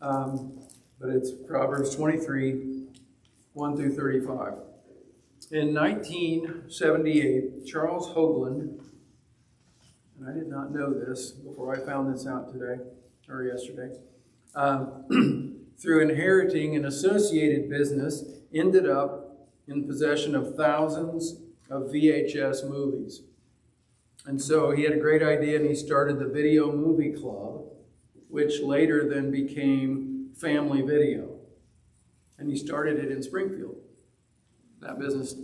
but it's Proverbs 23, 1 through 35. In 1978, Charles Hoagland, and I did not know this before I found this out today, or yesterday, through inheriting an associated business, ended up in possession of thousands of VHS movies. And so he had a great idea, and he started the Video Movie Club, which later then became Family Video. And he started it in Springfield. That business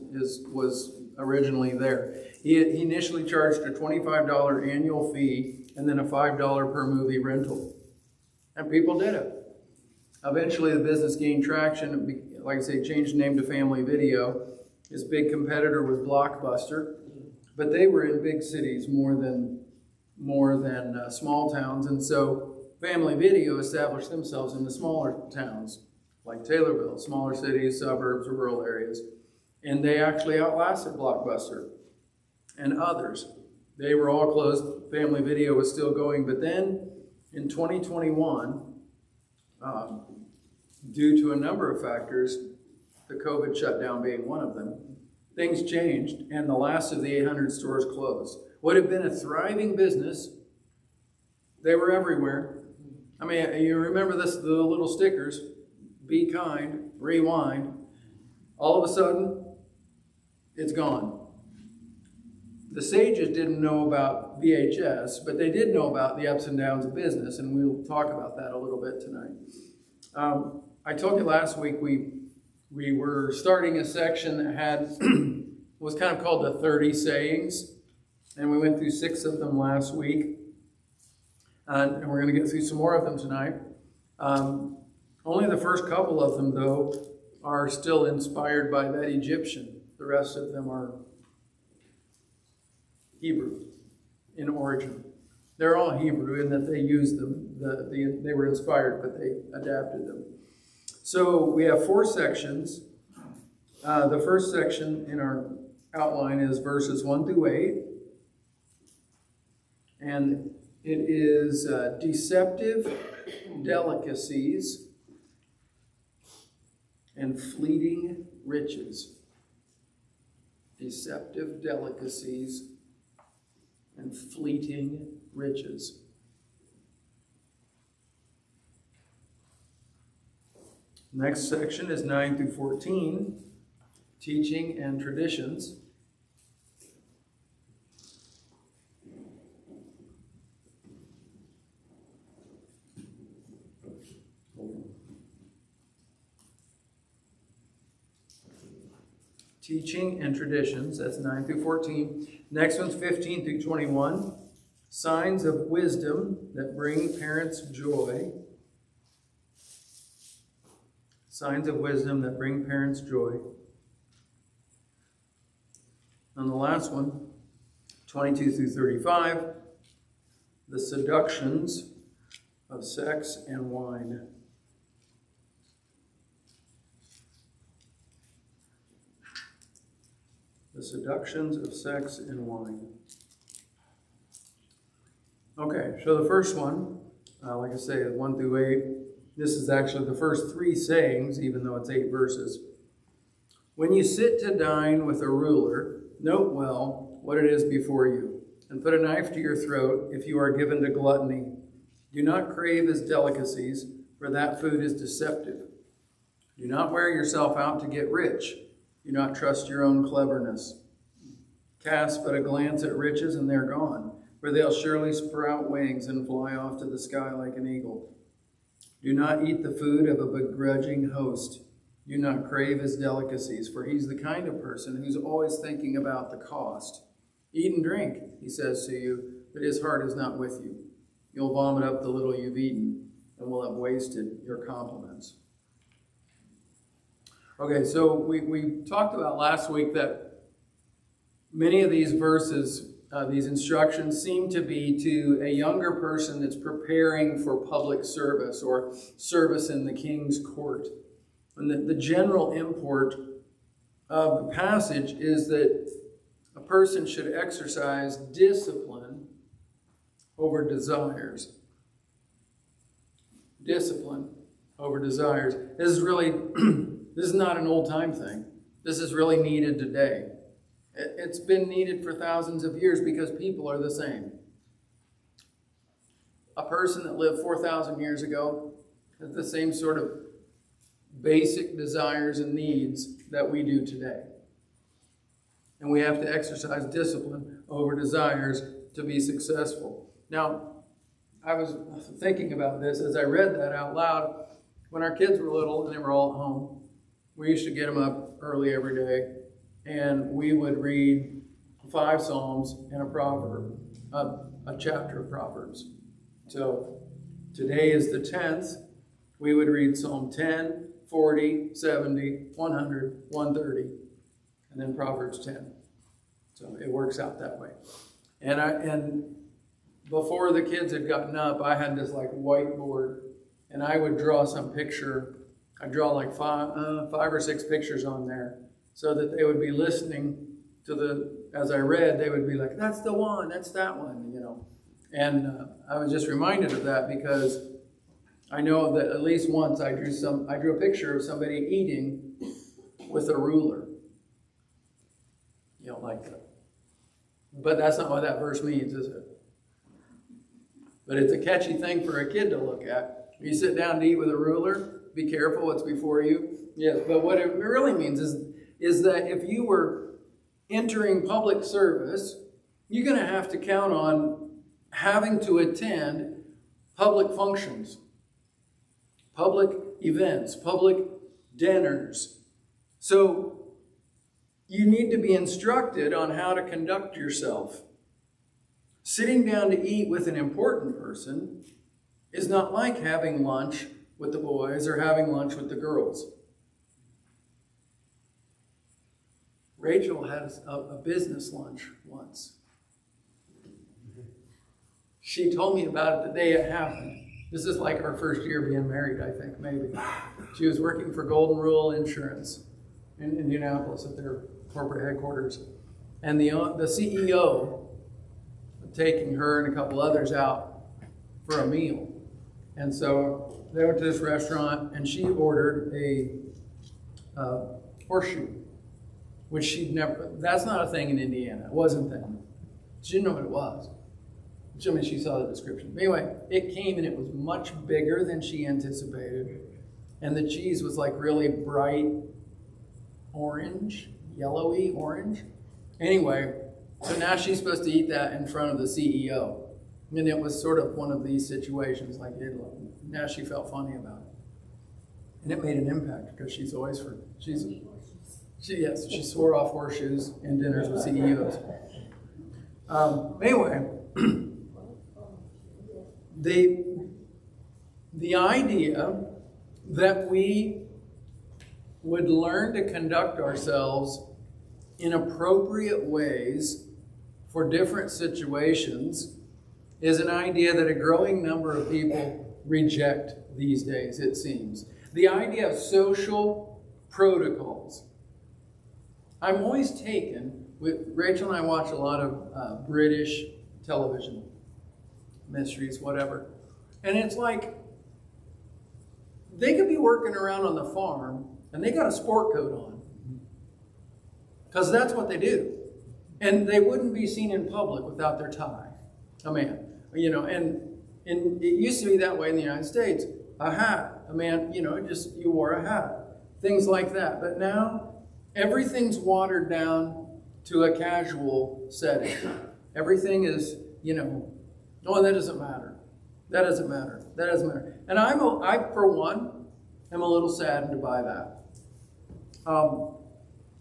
was originally there. He initially charged a $25 annual fee and then a $5 per movie rental. And people did it. Eventually the business gained traction. Like I say, changed the name to Family Video. His big competitor was Blockbuster. But they were in big cities more than small towns. And so Family Video established themselves in the smaller towns, like Taylorville, smaller cities, suburbs, rural areas. And they actually outlasted Blockbuster and others. They were all closed. Family Video was still going. But then in 2021, due to a number of factors, the COVID shutdown being one of them, things changed, and the last of the 800 stores closed. What had been a thriving business, they were everywhere. I mean, you remember this, the little stickers, be kind, rewind. All of a sudden, it's gone. The sages didn't know about VHS, but they did know about the ups and downs of business, and we'll talk about that a little bit tonight. I told you last week we were starting a section that had was kind of called the 30 sayings, and we went through 6 of them last week, and we're going to get through some more of them tonight. Only the first couple of them, though, are still inspired by that Egyptian. The rest of them are Hebrew in origin. They're all Hebrew in that they used them. They were inspired, but they adapted them. So we have 4 sections. The first section in our outline is verses 1 through 8. And it is deceptive delicacies and fleeting riches. Deceptive delicacies and fleeting riches. Next section is 9 through 14, teaching and traditions. Teaching and traditions, that's 9 through 14. Next one's 15 through 21. Signs of wisdom that bring parents joy. Signs of wisdom that bring parents joy. And the last one, 22 through 35. The seductions of sex and wine. The seductions of sex and wine. Okay, so the first one, like I say, 1 through 8. This is actually the first 3 sayings, even though it's 8 verses. When you sit to dine with a ruler, note well what it is before you, and put a knife to your throat if you are given to gluttony. Do not crave his delicacies, for that food is deceptive. Do not wear yourself out to get rich. Do not trust your own cleverness. Cast but a glance at riches, and they're gone, for they'll surely sprout wings and fly off to the sky like an eagle. Do not eat the food of a begrudging host. Do not crave his delicacies, for he's the kind of person who's always thinking about the cost. Eat and drink, he says to you, but his heart is not with you. You'll vomit up the little you've eaten, and will have wasted your compliments. Okay, so we talked about last week that many of these verses, these instructions, seem to be to a younger person that's preparing for public service or service in the king's court. And the general import of the passage is that a person should exercise discipline over desires. Discipline over desires. This is really, this is not an old time thing. This is really needed today. It's been needed for thousands of years because people are the same. A person that lived 4,000 years ago has the same sort of basic desires and needs that we do today. And we have to exercise discipline over desires to be successful. Now, I was thinking about this as I read that out loud. When our kids were little and they were all at home, we used to get them up early every day, and we would read 5 Psalms and a proverb, a chapter of Proverbs. So today is the 10th. We would read Psalm 10, 40, 70, 100, 130, and then Proverbs 10. So it works out that way. And before the kids had gotten up, I had this like whiteboard, and I would draw some picture. I'd draw like five or six pictures on there so that they would be listening to as I read, they would be like, that's the one, that's that one, you know. And I was just reminded of that because I know that at least once I drew a picture of somebody eating with a ruler. You don't like that. But that's not what that verse means, is it? But it's a catchy thing for a kid to look at. You sit down to eat with a ruler, be careful what's before you. Yes, but what it really means is that if you were entering public service, you're going to have to count on having to attend public functions, public events, public dinners. So you need to be instructed on how to conduct yourself. Sitting down to eat with an important person is not like having lunch with the boys or having lunch with the girls. Rachel had a business lunch once. She told me about it the day it happened. This is like our first year being married, I think, maybe. She was working for Golden Rule Insurance in Indianapolis at their corporate headquarters. And the CEO taking her and a couple others out for a meal. And so they went to this restaurant, and she ordered a horseshoe, which she'd never, that's not a thing in Indiana. It wasn't then. She didn't know what it was. I mean, she saw the description. But anyway, it came, and it was much bigger than she anticipated. And the cheese was like really bright orange, yellowy orange. Anyway, so now she's supposed to eat that in front of the CEO. And it was sort of one of these situations, like now she felt funny about it. And it made an impact because she's always she swore off horseshoes in dinners with CEOs. Anyway, the idea that we would learn to conduct ourselves in appropriate ways for different situations is an idea that a growing number of people reject these days, it seems. The idea of social protocols. I'm always taken with, Rachel and I watch a lot of British television, mysteries, whatever. And it's like, they could be working around on the farm and they got a sport coat on. Because that's what they do. And they wouldn't be seen in public without their tie. A man, you know, and it used to be that way in the United States. A hat, a man, you know, just you wore a hat. Things like that. But now, everything's watered down to a casual setting. Everything is, you know, oh, that doesn't matter. That doesn't matter. That doesn't matter. And I, for one, am a little saddened by that.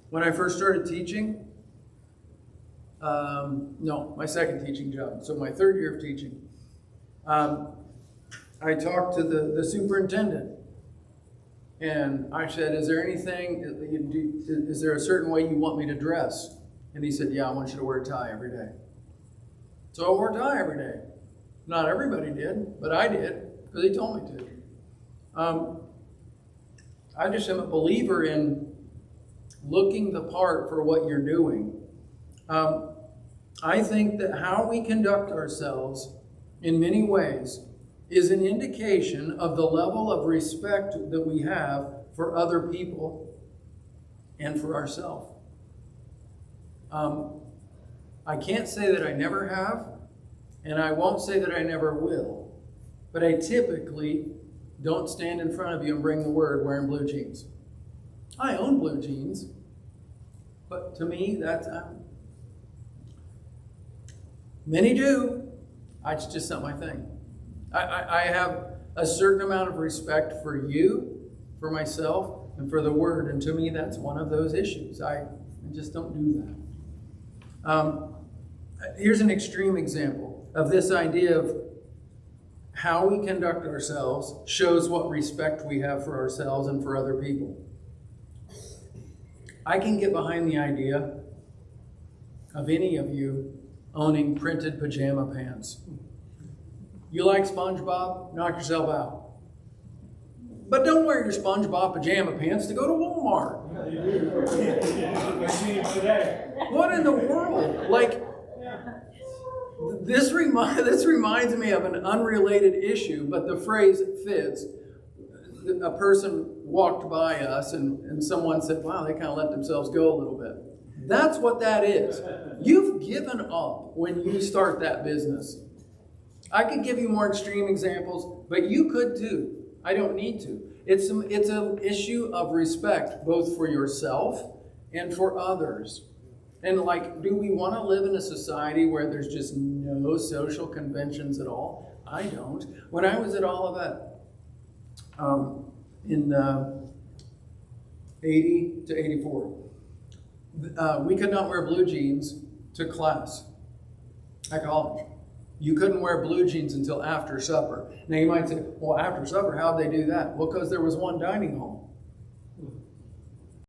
When I first started teaching, my second teaching job, so my third year of teaching, I talked to the superintendent, and I said, is there anything, is there a certain way you want me to dress? And he said, yeah, I want you to wear a tie every day. So I wore a tie every day. Not everybody did, but I did, because he told me to. I just am a believer in looking the part for what you're doing. I think that how we conduct ourselves in many ways is an indication of the level of respect that we have for other people and for ourselves. I can't say that I never have, and I won't say that I never will, but I typically don't stand in front of you and bring the word wearing blue jeans. I own blue jeans, but to me, that's... many do. It's just not my thing. I have a certain amount of respect for you, for myself, and for the word, and to me, that's one of those issues. I just don't do that. Here's an extreme example of this idea of how we conduct ourselves shows what respect we have for ourselves and for other people. I can get behind the idea of any of you owning printed pajama pants. You like SpongeBob? Knock yourself out. But don't wear your SpongeBob pajama pants to go to Walmart. What in the world? Like, this reminds me of an unrelated issue, but the phrase fits. A person walked by us and someone said, wow, they kind of let themselves go a little bit. That's what that is. You've given up when you start that business. I could give you more extreme examples, but you could too. I don't need to. It's an issue of respect, both for yourself and for others. And like, do we want to live in a society where there's just no social conventions at all? I don't. When I was at Olivet, in 80 to 84, we could not wear blue jeans to class at college. You couldn't wear blue jeans until after supper. Now you might say, well, after supper, how'd they do that? Well, because there was one dining hall.